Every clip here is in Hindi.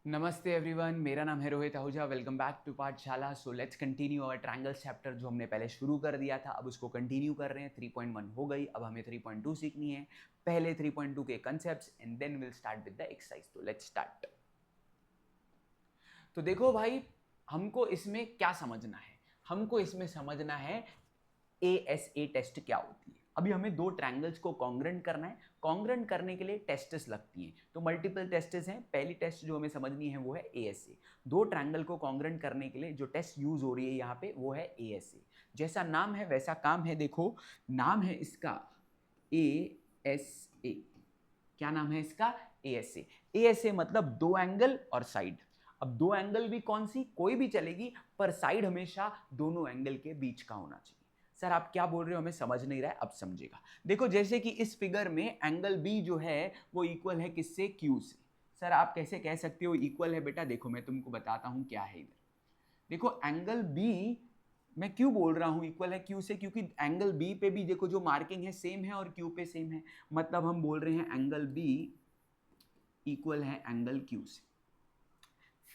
नमस्ते एवरीवन, मेरा नाम है Rohit Ahuja. Welcome back to Pathshala. So let's continue our triangles chapter जो हमने पहले शुरू कर दिया था, अब उसको कंटिन्यू कर रहे हैं। 3.1 हो गई, अब हमें 3.2 सीखनी है। पहले 3.2 के concepts and then will start with the exercise. तो लेट्स स्टार्ट। तो देखो भाई, हमको इसमें क्या समझना है? हमको इसमें समझना है ASA टेस्ट क्या होती है। अभी हमें दो ट्रायंगल्स को कॉन्ग्रेंट करना है। कॉन्ग्रेंट करने के लिए टेस्ट्स लगती हैं, तो मल्टीपल टेस्ट्स हैं। पहली टेस्ट जो हमें समझनी है वो है ASA। दो ट्रायंगल को कॉन्ग्रेंट करने के लिए जो टेस्ट यूज हो रही है यहाँ पे वो है ASA। जैसा नाम है वैसा काम है। देखो, नाम है इसका ASA। क्या नाम है इसका? ASA। ASA मतलब दो एंगल और साइड। अब दो एंगल भी कौन सी? कोई भी चलेगी, पर साइड हमेशा दोनों एंगल के बीच का होना चाहिए। सर आप क्या बोल रहे हो, हमें समझ नहीं रहा है। अब समझेगा। देखो, जैसे कि इस फिगर में एंगल बी जो है वो इक्वल है किससे? क्यू से। सर आप कैसे कह सकते हो इक्वल है? बेटा देखो, मैं तुमको बताता हूं क्या है इधर। देखो, एंगल बी मैं क्यों बोल रहा हूं इक्वल है क्यू से, क्योंकि एंगल बी पे भी देखो जो मार्किंग है सेम है और क्यू पे सेम है। मतलब हम बोल रहे हैं एंगल बी इक्वल है एंगल क्यू से।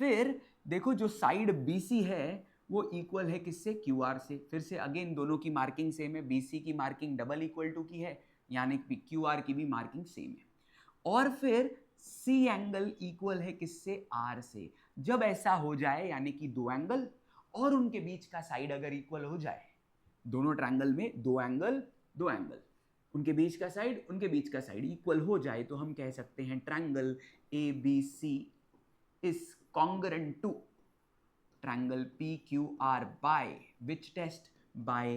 फिर देखो, जो साइड BC है वो इक्वल है किससे? QR से। फिर से अगेन दोनों की मार्किंग सेम है। BC की मार्किंग डबल इक्वल टू की है, यानी कि QR की भी मार्किंग सेम है। और फिर C एंगल इक्वल है किससे? R से। जब ऐसा हो जाए, यानी कि दो एंगल और उनके बीच का साइड अगर इक्वल हो जाए, दोनों ट्रायंगल में दो एंगल, उनके बीच का साइड, उनके बीच का साइड इक्वल हो जाए, तो हम कह सकते हैं triangle ABC is congruent to triangle PQR by which test? By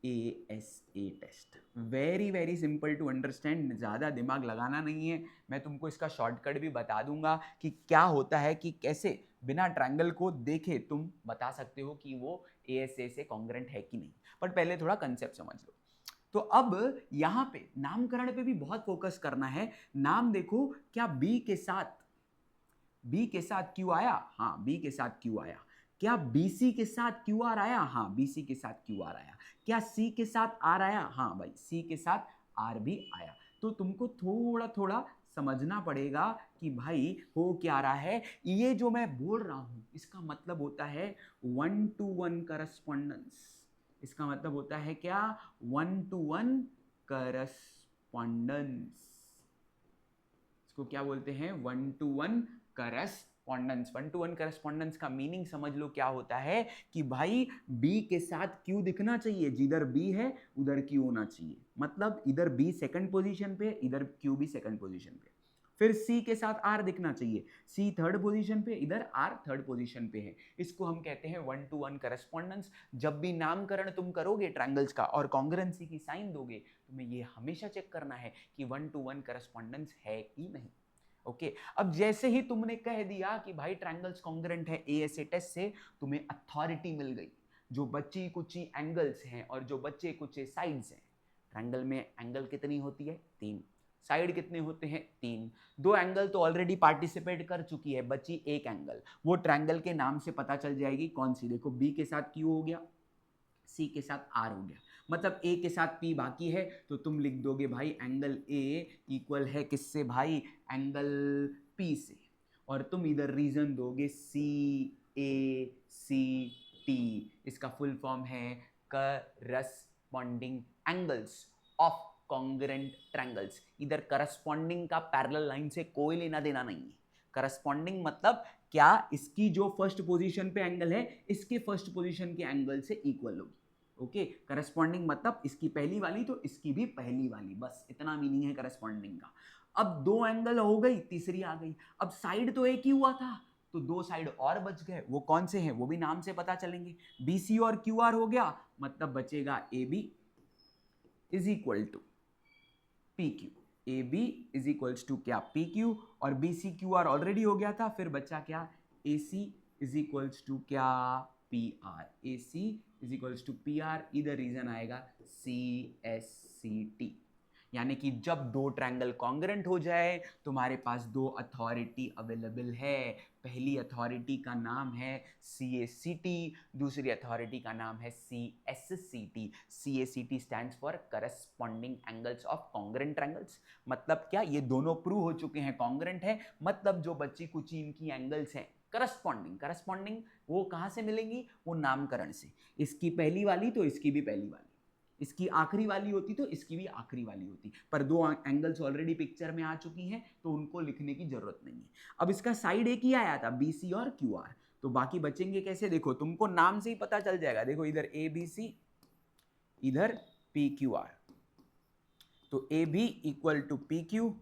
ASA test. Very very simple to understand, ज़्यादा दिमाग लगाना नहीं है। मैं तुमको इसका शॉर्टकट भी बता दूंगा कि क्या होता है, कि कैसे बिना ट्रायंगल को देखे तुम बता सकते हो कि वो ASA से कॉन्ग्रेंट है कि नहीं। पर पहले थोड़ा कंसेप्ट समझ लो। तो अब यहाँ पे नामकरण पे भी बहुत फोकस करना है। नाम देखो, क्या बी के साथ क्यू आया? हाँ, बी के साथ क्यू आया। क्या BC के साथ क्यू आर आया? हाँ, BC के साथ क्यू आर आया। क्या C के साथ आर आया? हाँ भाई, C के साथ आर भी आया। तो तुमको थोड़ा थोड़ा समझना पड़ेगा कि भाई हो क्या रहा है। ये जो मैं बोल रहा हूं इसका मतलब होता है 1-to-1 करस्पॉन्डेंस। इसका मतलब होता है क्या? 1-to-1 correspondence. इसको क्या बोलते हैं? 1-to-1 correspondence. 1-to-1 करस्पॉन्डेंस का मीनिंग समझ लो क्या होता है, कि भाई बी के साथ क्यू दिखना चाहिए। जिधर बी है उधर क्यू होना चाहिए। मतलब इधर बी सेकंड पोजीशन पे, इधर क्यू भी सेकंड पोजीशन पे। फिर सी के साथ आर दिखना चाहिए। सी थर्ड पोजीशन पे, इधर आर थर्ड पोजीशन पे है। इसको हम कहते हैं 1-to-1 करस्पॉन्डेंस। जब भी नामकरण तुम करोगे ट्रायंगल्स का और कॉन्ग्रुएंसी की साइन दोगे, तुम्हें ये हमेशा चेक करना है कि 1-to-1 करस्पॉन्डेंस है कि नहीं। ओके, अब जैसे ही तुमने कह दिया कि भाई ट्रायंगल्स कॉन्ग्रुएंट है ASA टेस्ट से, तुम्हें अथॉरिटी मिल गई। जो बच्ची कुची एंगल्स हैं और जो बच्चे कुचे साइड्स हैं, ट्रायंगल में एंगल कितनी होती है? 3। साइड कितने होते हैं? 3। दो एंगल तो ऑलरेडी पार्टिसिपेट कर चुकी है, बची एक एंगल। वो ट्रायंगल के नाम से पता चल जाएगी कौन सी। देखो, बी के साथ क्यू हो गया, सी के साथ आर हो गया, मतलब ए के साथ पी बाकी है। तो तुम लिख दोगे भाई एंगल ए इक्वल है किससे भाई? एंगल पी से। और तुम इधर रीजन दोगे CACT। इसका फुल फॉर्म है corresponding angles of congruent triangles. इधर करस्पॉन्डिंग का पैरेलल लाइन से कोई लेना देना नहीं है। करस्पॉन्डिंग मतलब क्या? इसकी जो फर्स्ट पोजीशन पे एंगल है, इसके फर्स्ट पोजीशन के एंगल से इक्वल होगी। ओके, करस्पॉन्डिंग मतलब इसकी पहली वाली तो इसकी भी पहली वाली, बस इतना मीनिंग है करस्पॉन्डिंग का। अब दो एंगल हो गई, तीसरी आ गई। अब साइड तो एक ही हुआ था, तो दो साइड और बच गए। वो कौन से हैं वो भी नाम से पता चलेंगे। BC और QR हो गया, मतलब बचेगा AB is equal to PQ। AB is equals to क्या? PQ। और BCQR ऑलरेडी हो गया था, फिर बचा क्या? AC इज इक्वल्स टू क्या? PR। AC is equals to PR। इधर रीजन आएगा CSCT। यानी कि जब दो ट्रायंगल कॉन्ग्रेंट हो जाए तुम्हारे पास दो अथॉरिटी अवेलेबल है। पहली अथॉरिटी का नाम है CACT, दूसरी अथॉरिटी का नाम है CSCT। CACT stands for corresponding angles of congruent triangles. मतलब क्या, ये दोनों प्रूव हो चुके हैं कॉन्ग्रेंट है, मतलब जो बच्ची कुची इनकी एंगल्स हैं करस्पॉन्डिंग वो कहां से मिलेंगी, वो नामकरण से। इसकी पहली वाली तो इसकी भी पहली वाली, इसकी आखिरी वाली होती तो इसकी भी आखिरी वाली होती, पर दो एंगल्स ऑलरेडी पिक्चर में आ चुकी हैं तो उनको लिखने की जरूरत नहीं है। अब इसका साइड एक ही आया था BC और QR, तो बाकी बचेंगे कैसे, देखो तुमको नाम से ही पता चल जाएगा। देखो इधर ABC, इधर PQR, तो AB equal to PQ,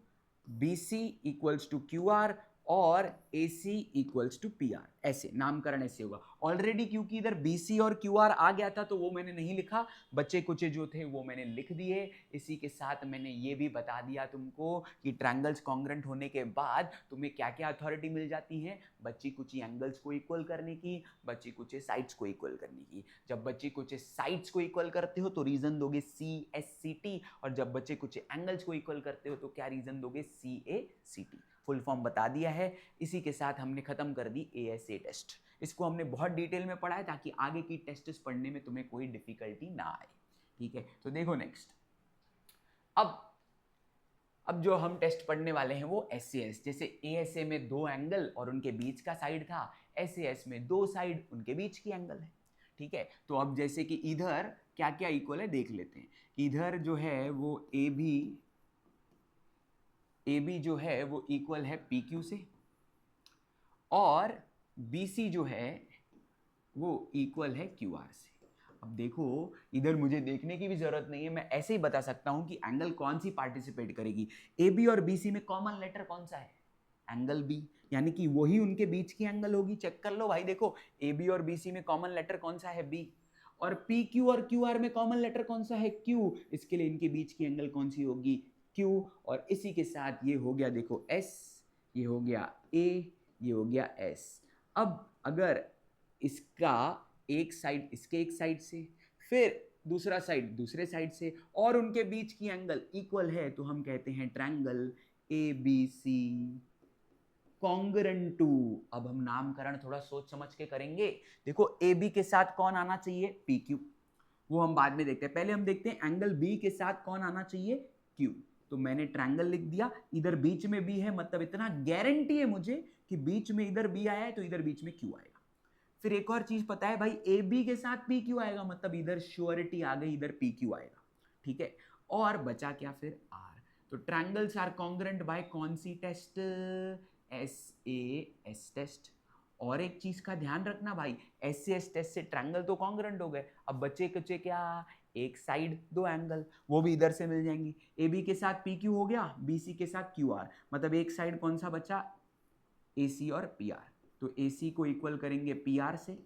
BC equals to QR और AC इक्वल्स टू PR। ऐसे नामकरण ऐसे होगा ऑलरेडी, क्योंकि इधर BC और QR आ गया था तो वो मैंने नहीं लिखा, बच्चे कुचे जो थे वो मैंने लिख दिए। इसी के साथ मैंने ये भी बता दिया तुमको कि ट्रायंगल्स कॉन्ग्रेंट होने के बाद तुम्हें क्या क्या अथॉरिटी मिल जाती है, बच्ची कुची एंगल्स को इक्वल करने की, बच्ची कुचे साइड्स को इक्वल करने की। जब बच्ची कुचे साइड्स को इक्वल करते हो तो रीजन दोगे CSCT, और जब बच्चे कुचे एंगल्स को इक्वल करते हो तो क्या रीजन दोगे, CACT। फुल फॉर्म बता दिया है। इसी के साथ हमने खत्म कर दी ASA टेस्ट। इसको हमने बहुत डिटेल में पढ़ा है ताकि आगे की टेस्ट्स पढ़ने में तुम्हें कोई डिफिकल्टी ना आए। ठीक है, तो देखो नेक्स्ट, अब जो हम टेस्ट पढ़ने वाले हैं वो SAS। जैसे ASA में दो एंगल और उनके बीच का साइड था, SAS में दो साइड उनके बीच की एंगल है। ठीक है, तो अब जैसे कि इधर क्या क्या इक्वल है देख लेते हैं। इधर जो है वो AB जो है वो इक्वल है PQ से, और BC जो है वो इक्वल है QR से। अब देखो इधर मुझे देखने की भी जरूरत नहीं है, मैं ऐसे ही बता सकता हूं कि एंगल कौन सी पार्टिसिपेट करेगी। AB और BC में कॉमन लेटर कौन सा है, एंगल B, यानी कि वही उनके बीच की एंगल होगी। चेक कर लो भाई, देखो AB और BC में कॉमन लेटर कौन सा है, B, और PQ और QR में कॉमन लेटर कौन सा है, Q। इसके लिए इनके बीच की एंगल कौन सी होगी, Q। और इसी के साथ ये हो गया देखो S, ये हो गया A, ये हो गया S। अब अगर इसका एक साइड इसके एक साइड से, फिर दूसरा साइड दूसरे साइड से, और उनके बीच की एंगल इक्वल है तो हम कहते हैं ट्रायंगल ABC कॉन्ग्रेंट टू। अब हम नामकरण थोड़ा सोच समझ के करेंगे। देखो AB के साथ कौन आना चाहिए, PQ, वो हम बाद में देखते हैं। पहले हम देखते हैं एंगल B के साथ कौन आना चाहिए, Q। तो मैंने ट्रायंगल लिख दिया, इधर बीच में B है, मतलब इतना गारंटी है मुझे कि बीच में इधर B आया है तो इधर बीच में Q आएगा। फिर एक और चीज पता है भाई, AB के साथ PQ आएगा, मतलब इधर श्योरिटी आ गई, इधर PQ आएगा। ठीक है, और बचा क्या फिर, R। तो ट्रायंगल्स आर कॉन्ग्रेंट बाय कौन सी टेस्ट, SAS टेस्ट। और एक चीज का ध्यान रखना भाई, SAS टेस्ट से ट्रायंगल तो कॉन्ग्रेंट हो गए, अब बचे कुचे क्या, एक साइड दो एंगल, वो भी इधर से मिल जाएंगी। AB के साथ PQ हो गया, BC के साथ QR, मतलब एक साइड कौन सा बचा, AC और PR। तो AC को इक्वल करेंगे PR से,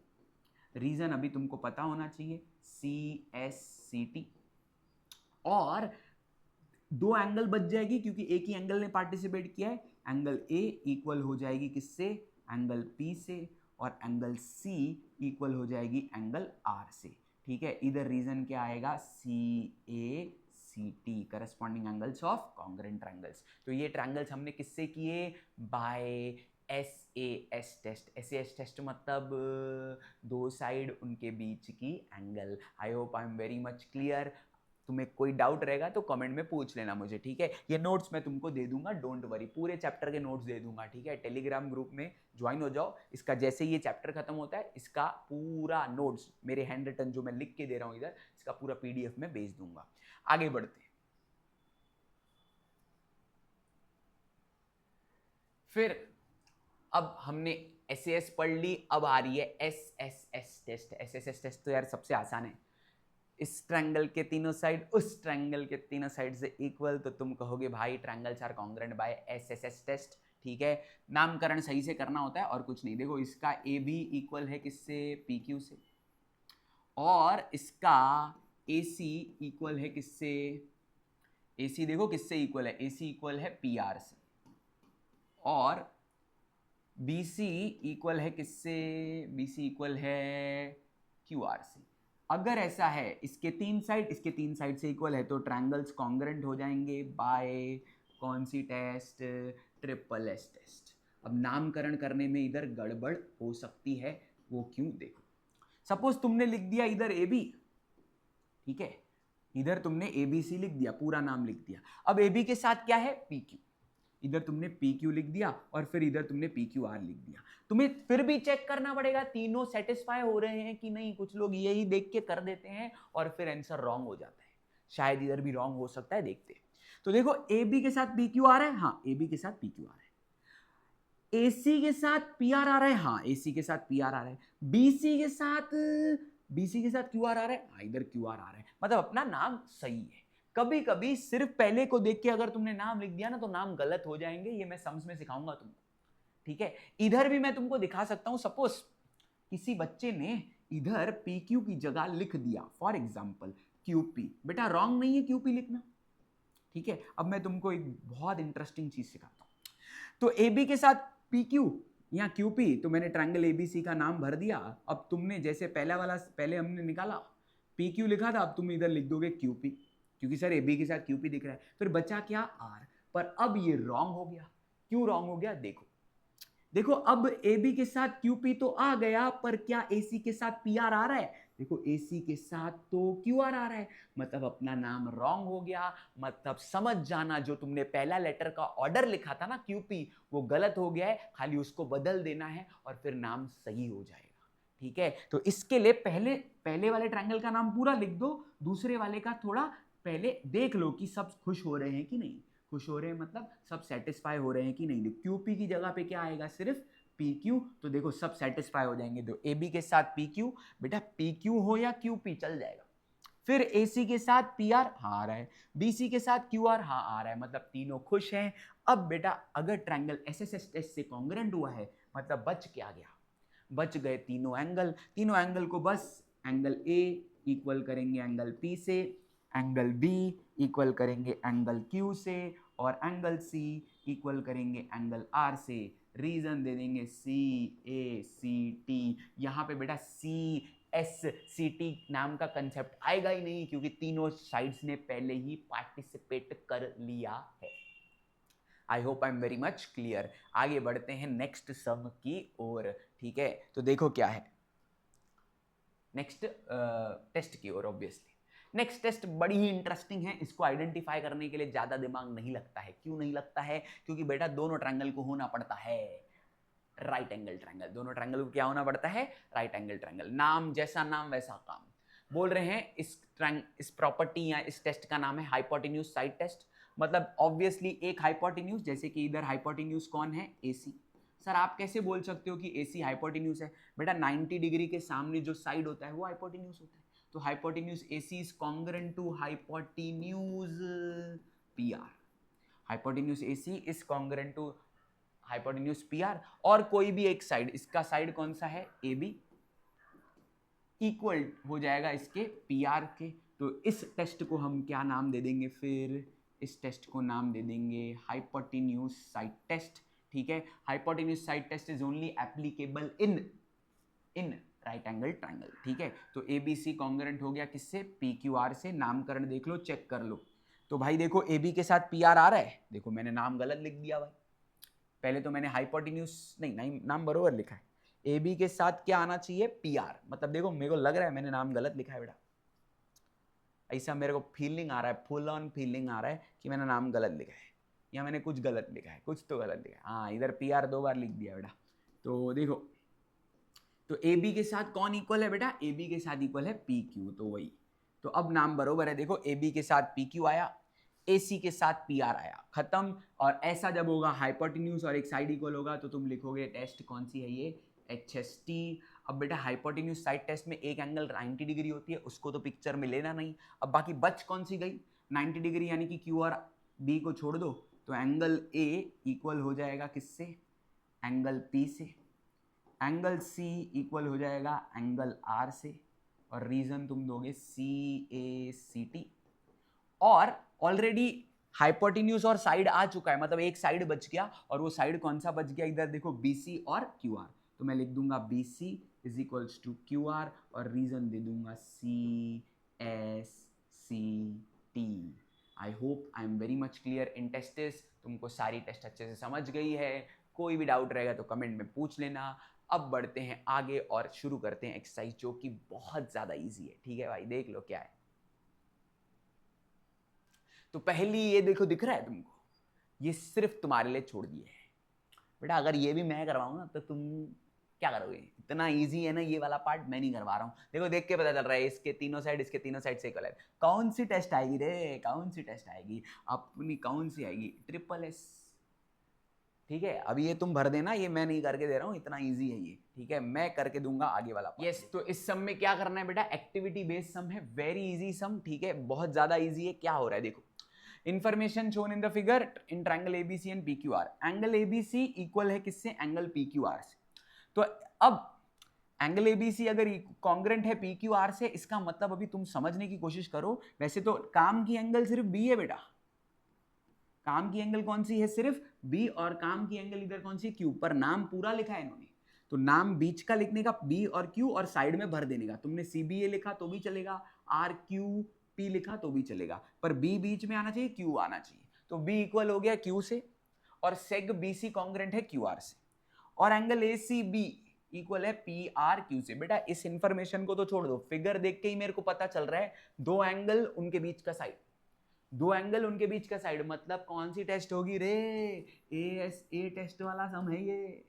रीजन अभी तुमको पता होना चाहिए, CSCT। और दो एंगल बच जाएगी क्योंकि एक ही एंगल ने पार्टिसिपेट किया है। एंगल A इक्वल हो जाएगी किससे, एंगल P से, और एंगल C इक्वल हो जाएगी एंगल R से। ठीक है, इधर रीजन क्या आएगा, CACT, corresponding angles of congruent triangles. तो ये ट्रायंगल्स हमने किससे किए, by SAS test. SAS test मतलब दो साइड उनके बीच की angle. I hope I am very much clear. तुम्हें कोई डाउट रहेगा तो कमेंट में पूछ लेना मुझे। ठीक है, ये नोट्स मैं तुमको दे दूंगा, डोंट वरी, पूरे चैप्टर के नोट्स दे दूंगा। ठीक है, टेलीग्राम ग्रुप में ज्वाइन हो जाओ। इसका जैसे ये चैप्टर खत्म होता है इसका पूरा नोट्स मेरे हैंड रिटन जो मैं लिख के दे रहा हूं इधर, इसका पूरा PDF में भेज दूंगा। आगे बढ़ते हैं। फिर अब हमने SAS पढ़ ली, अब आ रही है SSS टेस्ट। SSS टेस्ट तो यार सबसे आसान है, इस ट्रायंगल के तीनों साइड उस ट्रायंगल के तीनों साइड से इक्वल, तो तुम कहोगे भाई triangles are congruent by SSS test. ठीक है, नामकरण सही से करना होता है और कुछ नहीं। देखो इसका AB इक्वल है किससे, PQ से, और इसका AC इक्वल है किससे, AC देखो किससे इक्वल है, AC इक्वल है PR से, और BC इक्वल है किससे, BC इक्वल है QR से। अगर ऐसा है इसके 3 साइड से इक्वल है तो ट्रायंगल्स कॉन्ग्रुएंट हो जाएंगे बाय कौन सी टेस्ट, ट्रिपल एस टेस्ट। अब नामकरण करने में इधर गड़बड़ हो सकती है, वो क्यों देखो। सपोज तुमने लिख दिया इधर ए बी, ठीक है, इधर तुमने ए बी सी लिख दिया, पूरा नाम लिख दिया। अब ए बी के साथ क्या है, पी क्यू, इधर तुमने पी क्यू लिख दिया और फिर इधर तुमने पी क्यू आर लिख दिया। तुम्हें फिर भी चेक करना पड़ेगा तीनों सेटिस्फाई हो रहे हैं कि नहीं। कुछ लोग यही देख के कर देते हैं और फिर आंसर रॉन्ग हो जाता है, शायद इधर भी रॉन्ग हो सकता है, देखते हैं। तो देखो ए बी के साथ पी क्यू आ रहा है, हाँ ए बी के साथ पी क्यू आ रहा है। AC के साथ PR आ रहा है, हाँ AC के साथ PR आ रहा है। BC के साथ QR आ रहा है, हाँ इधर QR आ रहा है। मतलब अपना नाम सही है। कभी कभी सिर्फ पहले को देख के अगर तुमने नाम लिख दिया ना तो नाम गलत हो जाएंगे, ये मैं सम्स में सिखाऊंगा तुमको, ठीक है। इधर भी मैं तुमको दिखा सकता हूं। सपोज किसी बच्चे ने इधर PQ की जगह लिख दिया फॉर एग्जाम्पल QP, बेटा रॉन्ग नहीं है QP लिखना, ठीक है। अब मैं तुमको एक बहुत इंटरेस्टिंग चीज सिखाता हूं। तो AB के साथ PQ या QP, तो मैंने ट्रायंगल ABC का नाम भर दिया। अब तुमने जैसे पहले हमने निकाला PQ लिखा था, अब तुम इधर लिख दोगे QP, क्योंकि सर AB के साथ QP दिख रहा है, फिर बचा क्या R। पर अब ये रॉन्ग हो गया। क्यों रॉन्ग हो गया, देखो अब AB के साथ QP तो आ गया, पर क्या AC के साथ PR आ रहा है। देखो AC के साथ तो QR आ रहा है, मतलब अपना नाम रॉन्ग हो गया। मतलब समझ जाना, जो तुमने पहला लेटर का ऑर्डर लिखा था ना QP, वो गलत हो गया है, खाली उसको बदल देना है और फिर नाम सही हो जाएगा, ठीक है। तो इसके लिए पहले वाले ट्रायंगल का नाम पूरा लिख दो, दूसरे वाले का थोड़ा पहले देख लो कि सब खुश हो रहे हैं कि नहीं। खुश हो रहे हैं मतलब सब सेटिस्फाई हो रहे हैं कि नहीं। QP की जगह पे क्या आएगा, सिर्फ PQ, तो देखो सब सेटिस्फाई हो जाएंगे। तो AB के साथ PQ, बेटा PQ हो या QP चल जाएगा। फिर AC के साथ PR, हाँ आ रहा है। BC के साथ QR, हाँ आ रहा है, मतलब तीनों खुश हैं। अब बेटा अगर ट्रायंगल SSS टेस्ट से कॉन्ग्रुएंट हुआ है, मतलब बच क्या गया, बच गए तीनों एंगल को बस एंगल A इक्वल करेंगे एंगल P से, एंगल B इक्वल करेंगे एंगल Q से, और एंगल C इक्वल करेंगे एंगल R से। रीजन दे देंगे CACT। यहाँ पे बेटा CSCT नाम का कंसेप्ट आएगा ही नहीं, क्योंकि तीनों साइड्स ने पहले ही पार्टिसिपेट कर लिया है। I hope I am very much clear. आगे बढ़ते हैं नेक्स्ट सम की ओर, ठीक है। तो देखो क्या है नेक्स्ट टेस्ट की ओर। ऑब्वियसली नेक्स्ट टेस्ट बड़ी ही इंटरेस्टिंग है। इसको आइडेंटिफाई करने के लिए ज्यादा दिमाग नहीं लगता है। क्यों नहीं लगता है, क्योंकि बेटा दोनों ट्रायंगल को होना पड़ता है राइट एंगल ट्रायंगल। दोनों ट्रायंगल को क्या होना पड़ता है, राइट एंगल ट्रायंगल। नाम जैसा नाम वैसा काम। बोल रहे हैं इस प्रॉपर्टी या इस टेस्ट का नाम है हाइपोटेन्यूज साइड टेस्ट। मतलब ऑब्वियसली एक हाइपोटेन्यूज, जैसे कि इधर हाइपोटेन्यूज कौन है, AC। सर आप कैसे बोल सकते हो कि AC हाइपोटेन्यूज है, बेटा 90 डिग्री के सामने जो साइड होता है वो हाइपोटेन्यूज होता है। तो hypotenuse AC is congruent to hypotenuse PR। Hypotenuse AC is congruent to hypotenuse PR। और कोई भी एक साइड, इसका साइड कौन सा है, AB, इक्वल हो जाएगा इसके PR के। तो इस टेस्ट को हम क्या नाम दे देंगे, फिर इस टेस्ट को नाम दे देंगे हाइपोटेन्यूज साइड टेस्ट, ठीक है। Hypotenuse side test is only applicable in right angle triangle, ठीक है। तो ABC कॉन्ग्रुएंट हो गया किससे, PQR से। नामकरण देख लो, चेक कर लो। तो भाई देखो AB के साथ PR आ रहा है, देखो मैंने नाम गलत लिख दिया भाई। पहले तो मैंने हाइपोटेन्यूज नहीं, नाम बरोबर लिखा है। AB के साथ क्या आना चाहिए, PR। मतलब देखो मेरे को लग रहा है मैंने नाम गलत लिखा है बेटा, ऐसा मेरे को फीलिंग आ रहा है, फुल ऑन फीलिंग आ रहा है कि मैंने नाम गलत लिखा है, या मैंने कुछ गलत लिखा है, कुछ तो गलत लिखा है। हाँ इधर PR 2 बार लिख दिया बेटा। तो देखो, तो AB के साथ कौन इक्वल है बेटा, AB के साथ इक्वल है PQ, तो वही। तो अब नाम बरोबर है, देखो AB के साथ PQ आया, AC के साथ PR आया, खत्म। और ऐसा जब होगा हाइपोटेन्यूज और एक साइड इक्वल होगा, तो तुम लिखोगे टेस्ट कौन सी है ये, HST। अब बेटा हाइपोटेन्यूज साइड टेस्ट में एक एंगल 90 डिग्री होती है, उसको तो पिक्चर में लेना नहीं। अब बाकी बच कौन सी गई, 90 डिग्री, यानी कि Q और B को छोड़ दो, तो एंगल A इक्वल हो जाएगा किससे, एंगल P से। एंगल C इक्वल हो जाएगा एंगल R से, और रीजन तुम दोगे CACT। और ऑलरेडी हाइपोटेन्यूज और साइड आ चुका है, मतलब एक साइड बच गया, और वो साइड कौन सा बच गया, इधर देखो BC और QR। तो मैं लिख दूंगा BC is equals to Q R, और रीजन दे दूंगा C S C T. I hope I am very much clear in tests. तुमको सारी टेस्ट अच्छे से समझ गई है। कोई भी डाउट रहेगा तो कमेंट में पूछ लेना। अब बढ़ते हैं आगे और शुरू करते हैं एक्सरसाइज, जो कि बहुत ज्यादा इजी है। ठीक है भाई, देख लो क्या है। तो पहली ये देखो, दिख रहा है तुमको, ये सिर्फ तुम्हारे लिए छोड़ दिए है बेटा। अगर ये भी मैं करवाऊं ना तो तुम क्या करोगे? इतना इजी है ना ये वाला पार्ट, मैं नहीं करवा रहा हूँ। देखो देख के पता चल रहा है, इसके तीनों साइड से इक्वल है। कौन सी टेस्ट आएगी रे? कौन सी टेस्ट आएगी अपनी? कौन सी आएगी? Triple S. ठीक है, अभी ये तुम भर देना, ये मैं नहीं करके दे रहा हूँ, इतना इजी है ये। ठीक है, मैं करके दूंगा आगे वाला पार्ट। यस, तो इस सम में क्या करना है बेटा? एक्टिविटी बेस्ड सम है, वेरी इजी सम। ठीक है, बहुत ज्यादा इजी है। क्या हो रहा है देखो, information shown in the figure in triangle ABC and PQR. Angle ABC equal है किससे? एंगल पीक्यूआर से। तो अब एंगल एबीसी अगर कॉन्ग्रेंट है पीक्यूआर से, इसका मतलब अभी तुम समझने की कोशिश करो। वैसे तो काम की एंगल सिर्फ बी है बेटा, काम की एंगल कौन सी है? सिर्फ बी, और काम की एंगल इधर कौन सी? क्यू। पर नाम पूरा लिखा है इन्होंने, तो नाम बीच का लिखने का बी और क्यू, और साइड में भर देने का। तुमने सीबीए लिखा तो भी चलेगा, आर क्यू पी लिखा तो भी चलेगा, पर बी बीच में आना चाहिए, क्यू आना चाहिए। तो बी इक्वल हो गया क्यू से, और सेग बीसी कॉन्ग्रेंट है क्यू आर से, और angle A C B equal है पी आर क्यू से। बेटा इस इंफॉर्मेशन को तो छोड़ दो, फिगर देख के ही मेरे को पता चल रहा है दो एंगल उनके बीच का साइड, दो एंगल उनके बीच का साइड, मतलब कौन सी टेस्ट होगी रे? ए टेस्ट वाला सम है ये।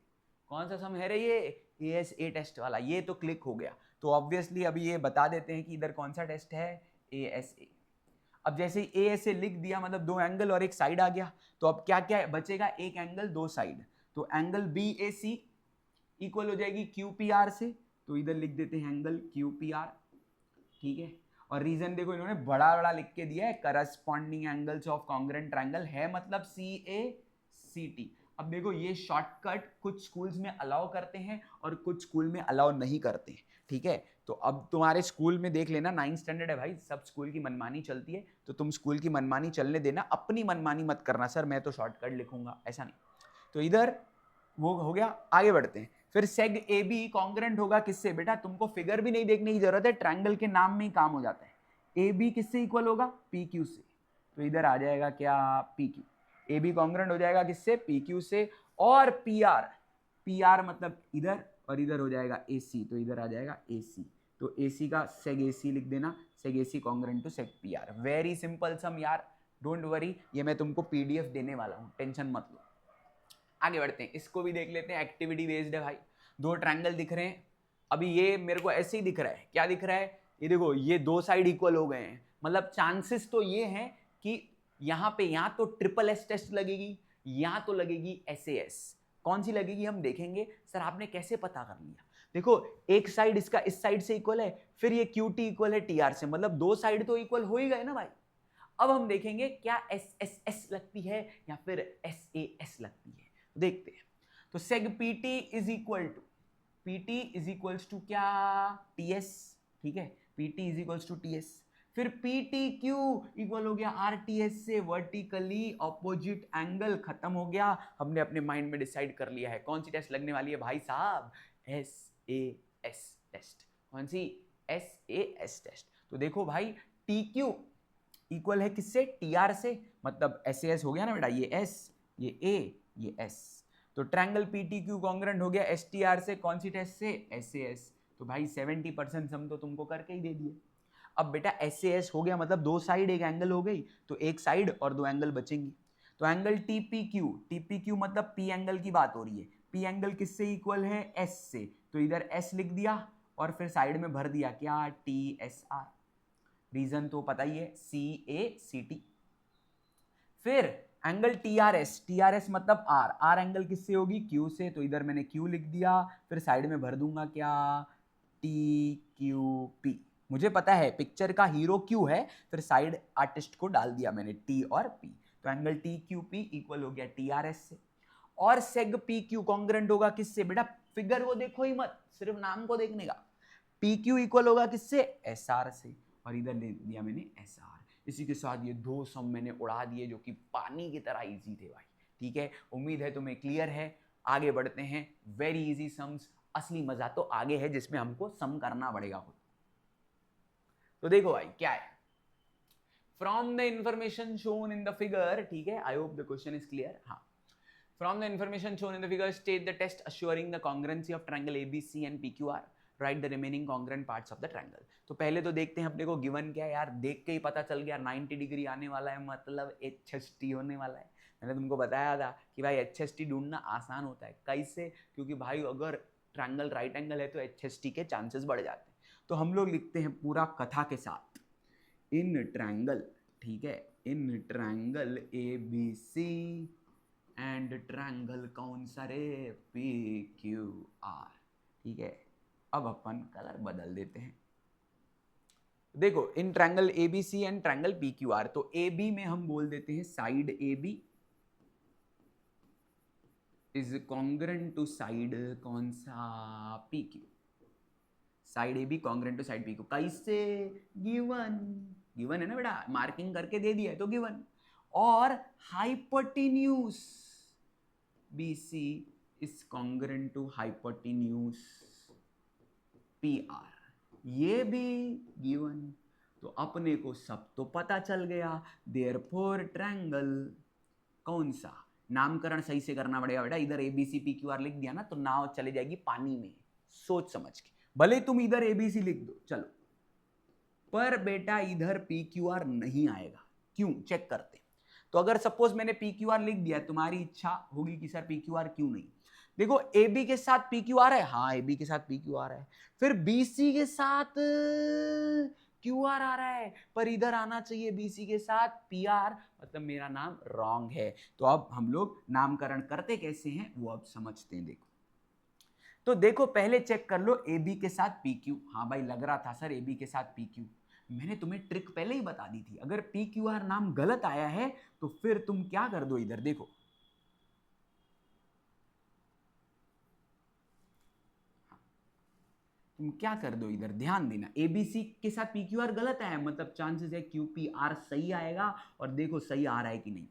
कौन सा सम है रे ये? ए टेस्ट वाला। ये तो क्लिक हो गया। तो ऑब्वियसली अभी ये बता देते हैं कि इधर कौन सा टेस्ट है? ए। अब जैसे ए लिख दिया, मतलब दो एंगल और एक साइड आ गया, तो अब क्या क्या बचेगा? एक एंगल दो साइड। तो एंगल बी ए सी इक्वल हो जाएगी क्यू पी आर से, तो इधर लिख देते हैं एंगल क्यू पी आर। ठीक है, और रीजन देखो इन्होंने बड़ा बड़ा लिख के दिया है, corresponding angles of congruent triangle है, मतलब सी ए सी टी। अब देखो ये शॉर्टकट कुछ स्कूल्स में अलाउ करते हैं और कुछ स्कूल में अलाउ नहीं करते हैं। ठीक है, तो अब तुम्हारे स्कूल में देख लेना, 9th स्टैंडर्ड है भाई, सब स्कूल की मनमानी चलती है, तो तुम स्कूल की मनमानी चलने देना, अपनी मनमानी मत करना। सर मैं तो शॉर्टकट लिखूंगा, ऐसा नहीं। तो इधर वो हो गया, आगे बढ़ते हैं। फिर सेग ए बी कॉन्ग्रेंट होगा किससे? बेटा तुमको फिगर भी नहीं देखने की जरूरत है, ट्रायंगल के नाम में ही काम हो जाता है। ए बी किससे इक्वल होगा? पी क्यू से। तो इधर आ जाएगा क्या? P Q. A B congruent हो जाएगा किससे? पी क्यू से। और पी आर मतलब इधर, और इधर हो जाएगा ए सी, तो इधर आ जाएगा ए सी। तो ए सी का सेग ए सी लिख देना, seg A C congruent to seg P R. Very simple sum यार, डोंट वरी, ये मैं तुमको पीडीएफ देने वाला हूँ, टेंशन मत लो। आगे बढ़ते हैं, इसको भी देख लेते हैं, एक्टिविटी बेस्ड है भाई। दो ट्रायंगल दिख रहे हैं, अभी ये मेरे को ऐसे ही दिख रहा है। क्या दिख रहा है? ये देखो, ये दो साइड इक्वल हो गए हैं, मतलब चांसेस तो ये हैं कि यहाँ पे या तो ट्रिपल एस टेस्ट लगेगी या तो लगेगी एसएएस। कौन सी लगेगी हम देखेंगे। सर आपने कैसे पता कर लिया? देखो एक साइड इसका इस साइड से इक्वल है, फिर ये क्यू टी इक्वल है टी आर से, मतलब दो साइड तो इक्वल हो ही गए ना भाई। अब हम देखेंगे क्या एस एस एस लगती है या फिर एस ए एस लगती है, देखते हैं। तो seg PT is equals to क्या? टीएस। ठीक है, PT is equals to TS. फिर पीटी क्यू इक्वल हो गया आरटीएस से, वर्टिकली ऑपोजिट एंगल। खत्म हो गया, हमने अपने माइंड में डिसाइड कर लिया है कौन सी टेस्ट लगने वाली है भाई साहब? S A S test. कौन सी? S A S test. तो देखो भाई, टी क्यू इक्वल है किससे? टी आर से, मतलब एस ए एस हो गया ना बेटा, ये एस ये ए ये एस। तो ट्रायंगल पीटीक्यू कॉन्ग्रेंट हो गया एसटीआर से, कौन सी टेस्ट से? एसएएस। तो भाई 70% सम तो तुमको करके ही दे दिए। अब बेटा एसएएस हो गया, मतलब दो साइड एक एंगल हो गई, तो एक साइड और दो एंगल बचेंगी। तो एंगल टीपीक्यू मतलब पी एंगल की बात हो रही है। पी एंगल किससे इक्वल है? एस से, तो इधर एस लिख दिया और फिर साइड में भर दिया क्या? T S R. रीजन तो पता ही है, सी ए सी टी। फिर एंगल टीआरएस मतलब आर एंगल किससे होगी? क्यू से, तो इधर मैंने क्यू लिख दिया, फिर साइड में भर दूंगा क्या? T Q P. मुझे पता है पिक्चर का हीरो क्यू है, फिर साइड आर्टिस्ट को डाल दिया मैंने टी और पी। तो angle T Q P equal हो गया टीआरएस से। और सेग पी क्यू कॉन्ग्रेंट होगा किससे? बेटा फिगर को देखो ही मत, सिर्फ नाम को देखने का। पी क्यू इक्वल होगा किससे? एस आर से, और इधर ले दिया मैंने एस आर। इसी के साथ ये दो सम मैंने उड़ा दिए, जो कि पानी की तरह इजी थे भाई। ठीक है, उम्मीद है तुम्हें क्लियर है। आगे बढ़ते हैं, वेरी इजी सम्स असली मजा तो आगे है जिसमें हमको सम करना पड़ेगा खुद। तो देखो भाई क्या है, from the information shown in the figure, ठीक है, I hope the question is clear. हाँ, from the information shown in the figure state the test assuring the congruency of triangle ABC and PQR, write the remaining congruent parts of the triangle. तो पहले तो देखते हैं अपने को गिवन क्या है यार, देख के ही पता चल गया 90 डिग्री आने वाला है, मतलब HST होने वाला है। मैंने तुमको बताया था कि भाई HST ढूंढना आसान होता है, कैसे, क्योंकि भाई अगर ट्रायंगल राइट एंगल है तो HST के चांसेस बढ़ जाते हैं। तो हम लोग लिखते हैं पूरा कथा के साथ, इन ट्रायंगल, ठीक है, इन ट्रायंगल ABC एंड ट्रायंगल कौन सा रे, PQR, ठीक है। अब अपन कलर बदल देते हैं। देखो in triangle ABC and triangle PQR, तो AB में हम बोल देते हैं side AB is congruent to side कौन सा, PQ। Side AB congruent to side PQ, कैसे, गिवन, गिवन है ना बेटा, मार्किंग करके दे दिया है तो गिवन। और hypotenuse BC is congruent to hypotenuse PR, ये भी गिवन। तो अपने को सब तो पता चल गया, देयरफॉर ट्रायंगल कौन सा, नामकरण सही से करना पड़ेगा बेटा। इधर ABC PQR लिख दिया ना तो नाव चले जाएगी पानी में, सोच समझ के, भले तुम इधर ABC लिख दो चलो, पर बेटा इधर PQR नहीं आएगा। क्यों, चेक करते। तो अगर सपोज मैंने PQR लिख दिया, तुम्हारी इच्छा होगी कि सर PQR क्यों नहीं, देखो AB के साथ PQR है, हाँ AB के साथ PQR है, फिर BC के साथ QR आ रहा है, पर इधर आना चाहिए BC के साथ PR, मतलब मेरा नाम रॉन्ग है। तो अब हम लोग नामकरण करते कैसे हैं वो अब समझते हैं। देखो तो देखो पहले चेक कर लो AB के साथ PQ, हाँ भाई लग रहा था सर AB के साथ PQ, मैंने तुम्हें ट्रिक पहले ही बता दी थी। अगर PQR नाम गलत आया है तो फिर तुम क्या कर दो, इधर देखो तुम क्या कर दो, इधर ध्यान देना, ABC के साथ PQR गलत आया, मतलब चांसेस है QPR सही आएगा, और देखो सही आ रहा है कि नहीं।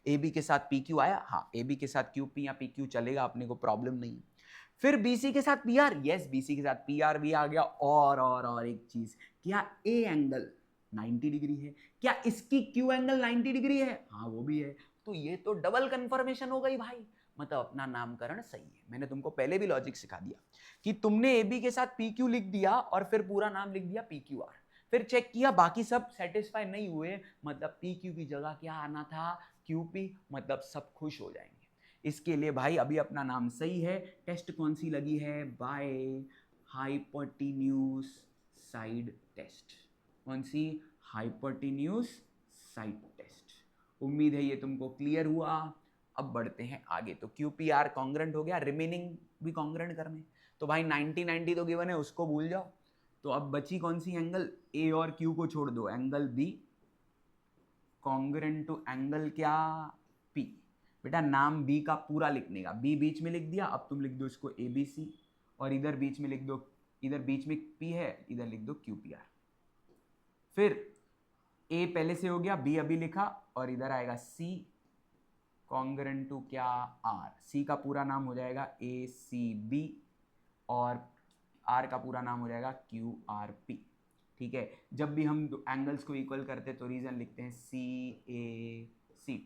AB के साथ PQ आया, हाँ AB के साथ QP या PQ चलेगा, अपने को प्रॉब्लम नहीं। फिर BC के साथ PR, यस BC के साथ PR भी आ गया। और एक चीज, क्या A एंगल 90 डिग्री है, क्या इसकी Q एंगल 90 डिग्री है, हाँ वो भी है। तो ये तो डबल कंफर्मेशन हो गई भाई, मतलब अपना नामकरण सही है। मैंने तुमको पहले भी लॉजिक सिखा दिया कि तुमने AB के साथ PQ लिख दिया और फिर पूरा नाम लिख दिया PQR, फिर चेक किया बाकी सब सेटिस्फाई नहीं हुए, मतलब PQ की जगह क्या आना था, QP, मतलब सब खुश हो जाएंगे। इसके लिए भाई अभी अपना नाम सही है। टेस्ट कौन सी लगी है, बाय हाइपोटेन्यूज साइड टेस्ट, कौन सी, हाइपोटेन्यूज साइड टेस्ट। उम्मीद है ये तुमको क्लियर हुआ। अब बढ़ते हैं आगे। तो QPR कॉन्ग्रुएंट हो गया, रिमेनिंग भी कॉन्ग्रुएंट करने, तो भाई 90 तो गिवन है, उसको भूल जाओ। तो अब बची कौन सी एंगल, A और Q को छोड़ दो, angle B congruent to angle क्या, P। बेटा नाम B का पूरा लिखने का, B बीच में लिख दिया, अब तुम लिख दो इसको ABC, और इधर बीच में लिख दो, इधर बीच में P है, इधर लिख दो QPR। फिर A पहले से हो गया, B अभी लिखा, और इधर आएगा C कॉन्ग्रुएंट टू क्या, R। C का पूरा नाम हो जाएगा ACB, और R का पूरा नाम हो जाएगा QRP। ठीक है, जब भी हम एंगल्स को इक्वल करते तो रीजन लिखते हैं CACT।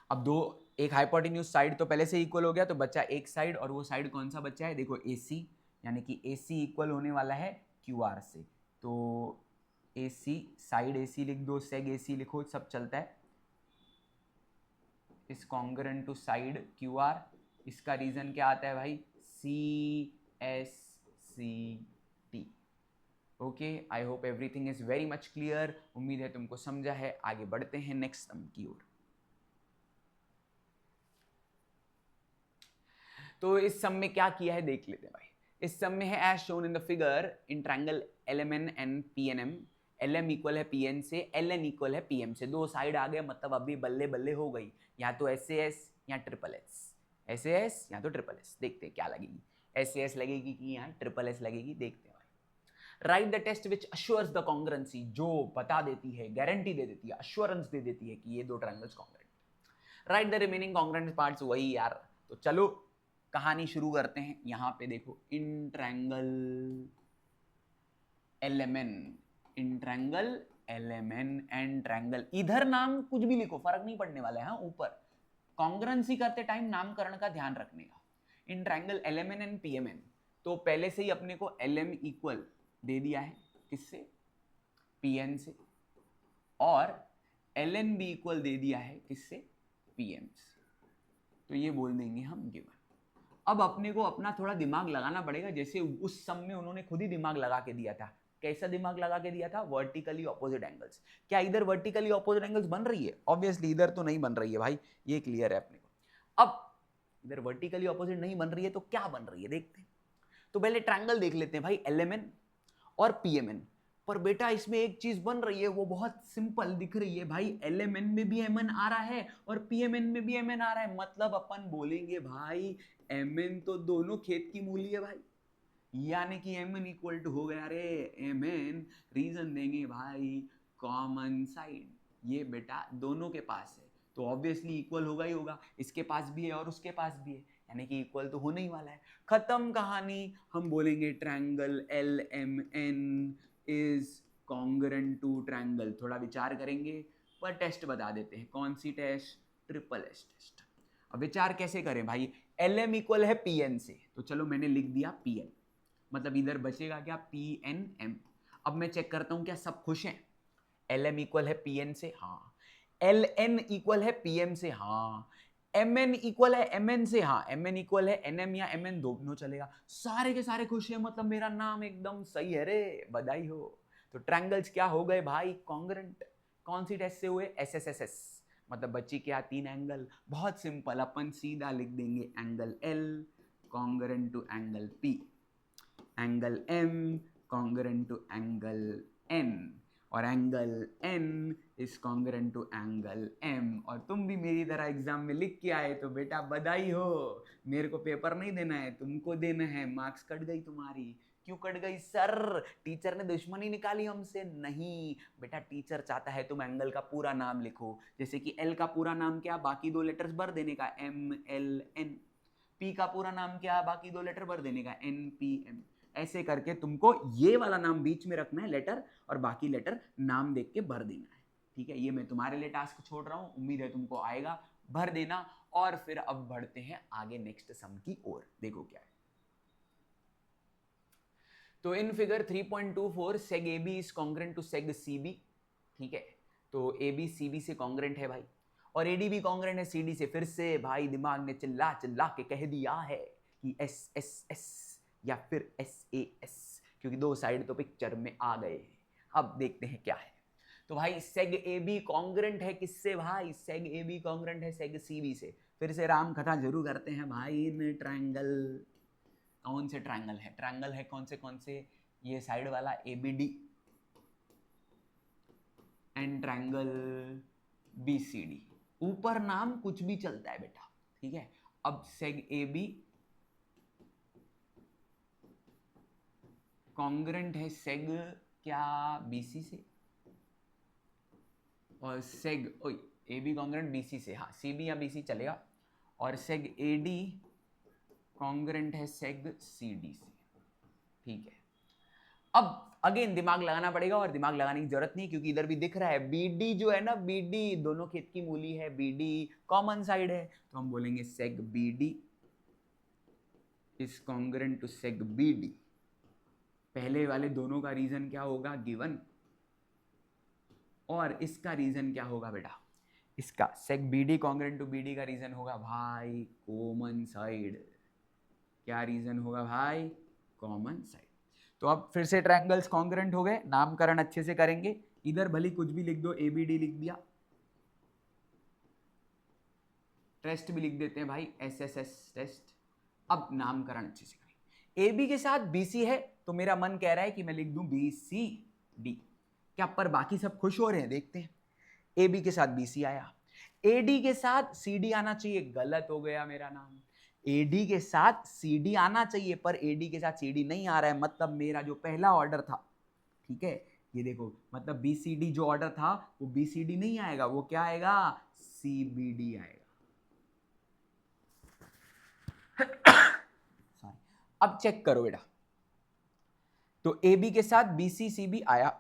अब दो, एक हाइपोटेन्यूज साइड तो पहले से इक्वल हो गया, तो बचा एक साइड, और वो साइड कौन सा बचा है, देखो AC, यानी कि AC इक्वल होने वाला है QR से। तो AC साइड AC लिख दो, सेग AC लिखो, सब चलता है। इस कॉन्ग्रुएंट टू साइड QR, इसका रीजन क्या आता है भाई, CSCT। Okay, I hope everything is very much clear. उम्मीद है तुमको समझा है। आगे बढ़ते हैं नेक्स्ट सम की ओर। तो इस सम में क्या किया है देख लेते हैं भाई। इस सम में है as shown in the figure, in triangle LMN and PNM, LM equal है PN से, LN इक्वल है PM से, दो साइड आ गए, मतलब अभी बल्ले बल्ले हो गई, या तो SAS या SSS, SAS या तो SSS। देखते हैं क्या लगेगी, SAS लगेगी कि यहाँ SSS लगेगी, देखते हैं भाई। Write the test which assures the congruency, जो बता देती है, गारंटी दे देती है, अश्योरेंस दे देती है कि ये दो triangles congruent. Right the remaining congruent parts, वही यार, तो चलो कहानी शुरू करते हैं। यहां पे देखो in triangle LMN, in triangle LMN and triangle, इधर नाम कुछ भी लिखो फर्क नहीं पड़ने वाला है। हाँ, ऊपर कॉन्ग्रुएंसी करते टाइम नामकरण का ध्यान रखने का। इन ट्रायंगल LMN एंड PMN, तो पहले से ही अपने को LM इक्वल दे दिया है किससे, PN से, और LN भी इक्वल दे दिया है किससे, PM से। तो ये बोल देंगे हम गिवन। अब अपने को अपना थोड़ा दिमाग लगाना पड़ेगा, जैसे उस सम में उन्होंने खुद ही दिमाग लगा के दिया था। कैसा दिमाग लगा के दिया था, वर्टिकली ऑपोजिट एंगल्स। क्या इधर वर्टिकली ऑपोजिट एंगल्स बन रही है, ऑब्वियसली इधर तो नहीं बन रही है भाई, ये क्लियर है अपने को। अब इधर वर्टिकली ऑपोजिट नहीं बन रही है तो क्या बन रही है देखते हैं। तो पहले ट्रायंगल देख लेते हैं भाई, LMN और PMN। पर बेटा इसमें एक चीज बन रही है, वो बहुत सिंपल दिख रही है भाई, LMN में भी MN आ रहा है और PMN में भी MN आ रहा है। मतलब अपन बोलेंगे भाई MN तो दोनों खेत की मूली है भाई, यानी कि MN इक्वल टू हो गया रे MN। रीजन देंगे भाई कॉमन साइड, ये बेटा दोनों के पास है तो ऑब्वियसली इक्वल होगा ही होगा, इसके पास भी है और उसके पास भी है, यानी कि इक्वल तो होने ही वाला है। खत्म कहानी। हम बोलेंगे triangle LMN is congruent to triangle. थोड़ा विचार करेंगे पर टेस्ट बता देते हैं। कौन सी टेस्ट, ट्रिपल एस टेस्ट। अब विचार कैसे करें भाई, LM इक्वल है PN से, तो चलो मैंने लिख दिया PN, मतलब इधर बचेगा क्या, PNM। अब मैं चेक करता हूं क्या सब खुश हैं। LM इक्वल है PN से, हाँ। LN इक्वल है PM से, हाँ। MN इक्वल है MN से, हाँ। MN इक्वल है NM या MN, दोनों चलेगा। सारे के सारे खुश हैं, मतलब मेरा नाम एकदम सही है रे, बधाई हो। तो ट्रायंगल्स क्या हो गए भाई, कॉन्ग्रुएंट। कौन सी टेस्ट से हुए, SSSS। मतलब बची क्या, 3 एंगल। बहुत सिंपल, अपन सीधा लिख देंगे angle L congruent to angle P, angle M congruent to angle N, और angle N is congruent to angle M। और तुम भी मेरी तरह एग्जाम में लिख के आए तो बेटा बधाई हो। मेरे को पेपर नहीं देना है, तुमको देना है। मार्क्स कट गई तुम्हारी। क्यों कट गई सर, टीचर ने दुश्मनी निकाली हमसे? नहीं बेटा, टीचर चाहता है तुम एंगल का पूरा नाम लिखो, जैसे कि L का पूरा नाम क्या, बाकी 2 लेटर्स भर देने का, MLN। P का पूरा नाम क्या, बाकी 2 लेटर भर देने का, NPM। ऐसे करके तुमको ये वाला नाम बीच में रखना है लेटर, और बाकी लेटर नाम देख के भर देना है। ठीक है, ये मैं तुम्हारे लिए टास्क छोड़ रहा हूं, उम्मीद है तुमको आएगा, भर देना। और फिर अब बढ़ते हैं आगे नेक्स्ट सम की ओर। देखो क्या है। तो in figure 3.24 seg AB is congruent to seg CB। ठीक है, तो AB CB से कॉन्ग्रुएंट है भाई, और AD भी कॉन्ग्रुएंट है CD से। फिर से भाई दिमाग ने चिल्ला चिल्ला के कह दिया है कि SSS या फिर SAS, क्योंकि 2 साइड तो पिक्चर में आ गए हैं। अब देखते हैं क्या है। तो भाई सेग AB कॉन्ग्रुएंट है किससे भाई, सेग AB कॉन्ग्रुएंट है सेग CB से। फिर से राम कथा जरूर करते हैं भाई। इन ट्रायंगल, कौन से ट्रायंगल है, ट्रायंगल है कौन से, ये साइड वाला ABD एंड ट्रायंगल BCD। ऊपर नाम कुछ भी चलता है बेटा, ठीक है। अब सेग AB कॉन्ग्रुएंट है सेग क्या, BC से, और सेग AB कॉन्ग्रुएंट BC से, हाँ CB या BC चलेगा। और सेग AD कॉन्ग्रुएंट है सेग CD से। ठीक है, अब अगेन दिमाग लगाना पड़ेगा, और दिमाग लगाने की जरूरत नहीं क्योंकि इधर भी दिख रहा है BD जो है ना, BD दोनों खेत की मूली है, BD कॉमन साइड है, तो हम बोलेंगे seg BD is congruent to seg BD। पहले वाले दोनों का रीजन क्या होगा, गिवन, और इसका रीजन क्या होगा बेटा, इसका seg BD congruent to BD का रीजन होगा भाई कॉमन साइड। क्या रीजन होगा भाई, कॉमन साइड। तो अब फिर से ट्रायंगल्स कॉन्ग्रुएंट हो गए, नामकरण अच्छे से करेंगे। इधर भले कुछ भी लिख दो, ABD लिख दिया, टेस्ट भी लिख देते हैं भाई SSS टेस्ट। अब नामकरण अच्छे से करेंगे। AB के साथ BC है तो मेरा मन कह रहा है कि मैं लिख दूं BCD। क्या पर बाकी सब खुश हो रहे हैं, देखते हैं। AB के साथ BC आया, AD के साथ CD आना चाहिए, गलत हो गया मेरा नाम। AD के साथ CD आना चाहिए पर AD के साथ CD नहीं आ रहा है, मतलब मेरा जो पहला ऑर्डर था, ठीक है, ये देखो, मतलब BCD जो ऑर्डर था वो BCD नहीं आएगा, वो क्या आएगा, CBD आएगा। सॉरी। अब चेक करो बेटा, तो ए बी के साथ बी सी सी बी आया,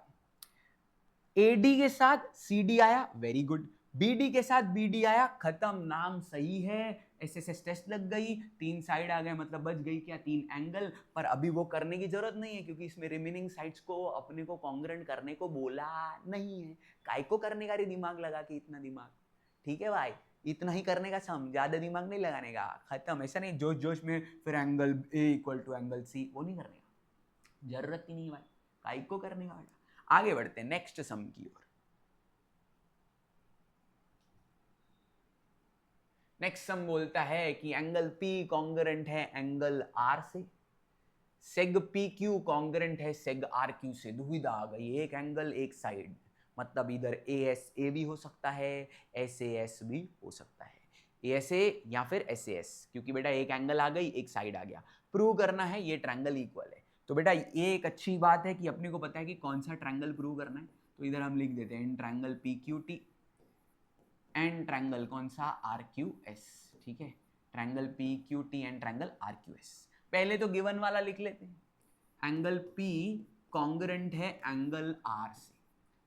ए डी के साथ सी डी आया, वेरी गुड, बी डी के साथ बी डी आया, खत्म, नाम सही है, एसएसएस टेस्ट लग गई, 3 साइड आ गए, मतलब बच गई क्या, 3 एंगल। पर अभी वो करने की जरूरत नहीं है क्योंकि इसमें रिमेनिंग साइड्स को अपने को कॉन्ग्रुएंट करने को बोला नहीं है। काय को करने का रे दिमाग लगा के, इतना दिमाग, ठीक है भाई, इतना ही करने का सम, ज्यादा दिमाग नहीं लगाने का, खत्म। ऐसा नहीं जोश जोश में फिर angle A equal to angle C, वो नहीं करने का, जरूरत ही नहीं भाई, काय को करने का बेटा। आगे बढ़ते हैं नेक्स्ट सम की ओर। नेक्स्ट सम बोलता है कि एंगल पी कॉन्ग्रुएंट है एंगल आर से, सेग पी क्यू कॉन्ग्रुएंट है सेग आर क्यू से। दुविधा आ गई, एक एंगल एक साइड, मतलब इधर ए एस ए भी हो सकता है, एस ए एस भी हो सकता है, ए एस ए या फिर एस ए एस, क्योंकि बेटा एक एंगल आ गई एक साइड आ गया। प्रूव करना है ये ट्रायंगल इक्वल है, तो बेटा ये एक अच्छी बात है कि अपने को पता है कि कौन सा ट्रायंगल प्रूव करना है। तो इधर हम लिख देते हैं triangle P Q T and triangle कौन सा, आर क्यू एस, ठीक है, triangle P Q T and triangle R Q S. पहले तो गिवन वाला लिख लेते हैं, एंगल पी कॉन्ग्रुएंट है एंगल आर से,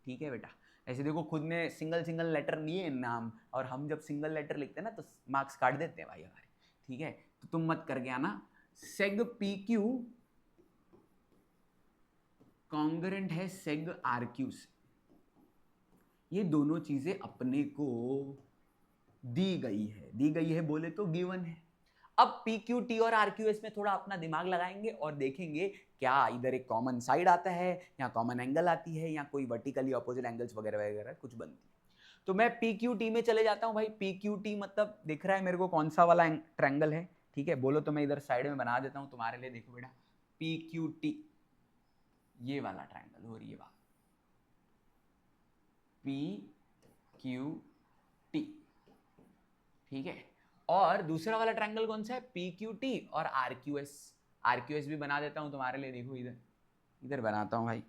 ठीक है बेटा। ऐसे देखो खुद ने सिंगल सिंगल लेटर लिए नाम, और हम जब सिंगल लेटर लिखते हैं ना तो मार्क्स काट देते हैं भाई हमारे, ठीक है, तो तुम मत करके आना। सेग पी क्यू कॉन्ग्रुएंट है सेग आर क्यू से, ये दोनों चीजें अपने को दी गई है बोले तो गिवन है। अब पी क्यू टी और आर क्यू एस में थोड़ा अपना दिमाग लगाएंगे और देखेंगे क्या इधर एक कॉमन साइड आता है या कॉमन एंगल आती है या कोई वर्टिकली ऑपोजिट एंगल्स वगैरह वगैरह कुछ बनती है। तो मैं पी क्यू टी में चले जाता हूं भाई। पी क्यू टी मतलब दिख रहा है मेरे को कौन सा वाला ट्रायंगल है, ठीक है, बोलो तो मैं इधर साइड में बना देता हूं तुम्हारे लिए। देखो बेटा पी क्यू टी ये वाला ट्रायंगल और ये वाला पी क्यू टी, ठीक है। और दूसरा वाला ट्रायंगल कौन सा है, पी क्यू टी और R Q S. R Q S भी बना देता हूं तुम्हारे लिए, देखो इधर इधर बनाता हूं भाई,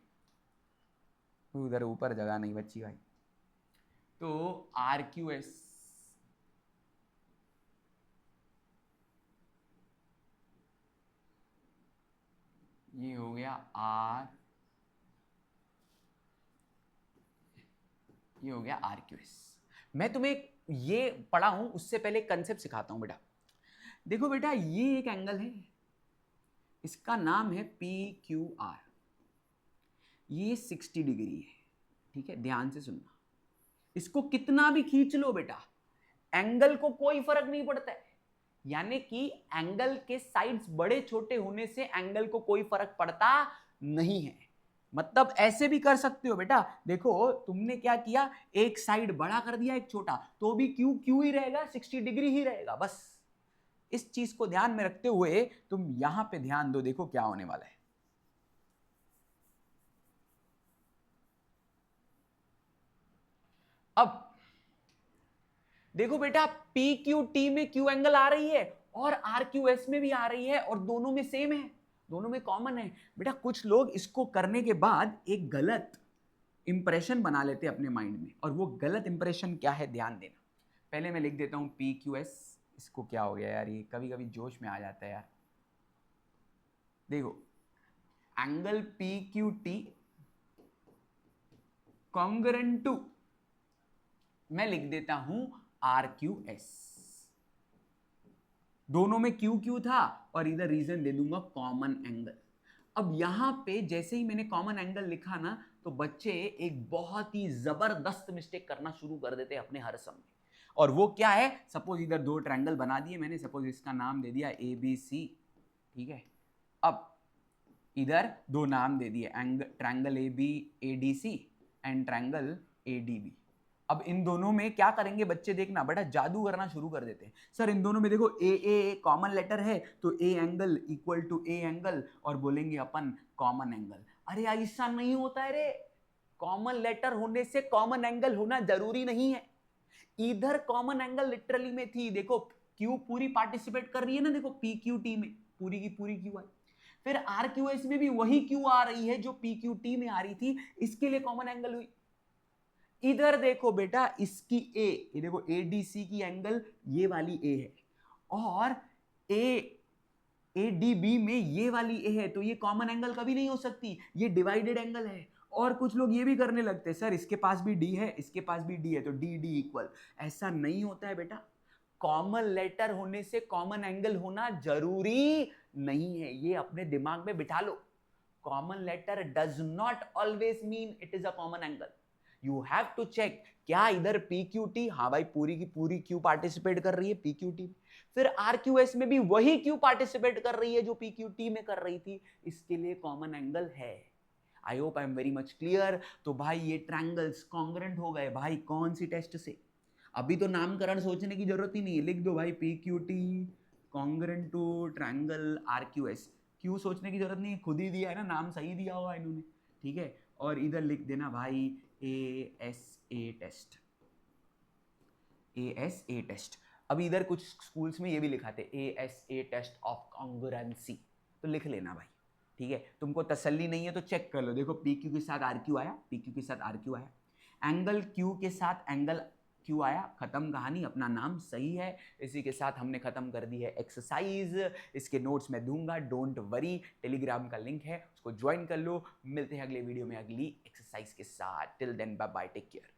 उधर ऊपर जगह नहीं बची भाई। तो आर क्यू एस ये हो गया आर, ये हो गया आर क्यू एस। मैं तुम्हें ये पढ़ा हूं उससे पहले कंसेप्ट सिखाता हूं बेटा। देखो बेटा ये एक एंगल है, इसका नाम है पी क्यू आर, ये 60 डिग्री है, ठीक है, ध्यान से सुनना। इसको कितना भी खींच लो बेटा, एंगल को कोई फर्क नहीं पड़ता है, यानी कि एंगल के साइड्स बड़े छोटे होने से एंगल को कोई फर्क पड़ता नहीं है। मतलब ऐसे भी कर सकते हो बेटा, देखो तुमने क्या किया, एक साइड बड़ा कर दिया एक छोटा, तो भी क्यू क्यू ही रहेगा, 60 डिग्री ही रहेगा। बस इस चीज को ध्यान में रखते हुए तुम यहां पे ध्यान दो, देखो क्या होने वाला है। अब देखो बेटा पी क्यू टी में क्यू एंगल आ रही है और आर क्यू एस में भी आ रही है और दोनों में सेम है, दोनों में कॉमन है। बेटा कुछ लोग इसको करने के बाद एक गलत इंप्रेशन बना लेते हैं अपने माइंड में, और वो गलत इंप्रेशन क्या है ध्यान देना। पहले मैं लिख देता हूं पी क्यू एस, इसको क्या हो गया यार, ये कभी कभी जोश में आ जाता है यार। देखो angle P Q T congruent to, मैं लिख देता हूं आर क्यू एस। दोनों में क्यू क्यू था और इधर रीजन दे दूंगा कॉमन एंगल। अब यहां पे जैसे ही मैंने कॉमन एंगल लिखा ना, तो बच्चे एक बहुत ही जबरदस्त मिस्टेक करना शुरू कर देते हैं अपने हर सम में। और वो क्या है, सपोज इधर दो ट्रायंगल बना दिए मैंने, सपोज इसका नाम दे दिया ए बी सी, ठीक है। अब इधर दो नाम दे दिए, triangle A B A D C and triangle A D B. अब इन दोनों में क्या करेंगे बच्चे, देखना बेटा जादू करना शुरू कर देते हैं। सर इन दोनों में देखो ए कॉमन लेटर है, तो A angle equal to A angle, और बोलेंगे अपन कॉमन एंगल। अरे ऐसा नहीं होता है रे, कॉमन लेटर होने से कॉमन एंगल होना जरूरी नहीं है। इधर कॉमन एंगल लिटरली में थी, देखो क्यू पूरी पार्टिसिपेट कर रही है ना, देखो पी क्यू टी में पूरी की पूरी क्यू आई, फिर आर क्यू एस में भी वही क्यू आ रही है जो पी क्यू टी में आ रही थी, इसके लिए कॉमन एंगल हुई। इधर देखो बेटा इसकी ए, ये देखो ए डी सी की एंगल ये वाली ए है, और ए डी बी में ये वाली ए है तो ये कॉमन एंगल कभी नहीं हो सकती, ये डिवाइडेड एंगल है। और कुछ लोग ये भी करने लगते हैं, सर इसके पास भी डी है, इसके पास भी डी है, तो डी डी इक्वल। ऐसा नहीं होता है बेटा, कॉमन लेटर होने से कॉमन एंगल होना जरूरी नहीं है, ये अपने दिमाग में बिठा लो। Common letter does not always mean it is a common angle. You have to check, क्या इधर पी क्यू टी, हाँ भाई पूरी की पूरी क्यू पार्टिसिपेट कर रही है पी क्यू टी, फिर आर क्यू एस में भी वही क्यू पार्टिसिपेट कर रही है जो पी क्यू टी में कर रही थी, इसके लिए कॉमन एंगल है। I hope I am very much clear. तो भाई ये ट्रायंगल्स कॉन्ग्रुएंट हो गए भाई, कौन सी टेस्ट से? अभी तो नामकरण सोचने की जरूरत ही नहीं है, लिख दो भाई P Q T congruent to triangle R Q S. क्यों सोचने की जरूरत नहीं, खुद ही दिया है ना, नाम सही दिया हुआ इन्होंने, ठीक है। और इधर लिख देना भाई A S A test, A S A test. अभी इधर कुछ स्कूल्स में ये भी लिखाते A S A test of congruency, तो लिख लेना भाई, ठीक है। तुमको तसल्ली नहीं है तो चेक कर लो, देखो पी क्यू के साथ आर क्यू आया, पी क्यू के साथ आर क्यू आया, एंगल क्यू के साथ एंगल क्यू आया, खत्म कहानी, अपना नाम सही है। इसी के साथ हमने खत्म कर दी है एक्सरसाइज, इसके नोट्स मैं दूंगा, डोंट वरी, टेलीग्राम का लिंक है उसको ज्वाइन कर लो। मिलते हैं अगले वीडियो में अगली एक्सरसाइज के साथ, till then bye bye, take care.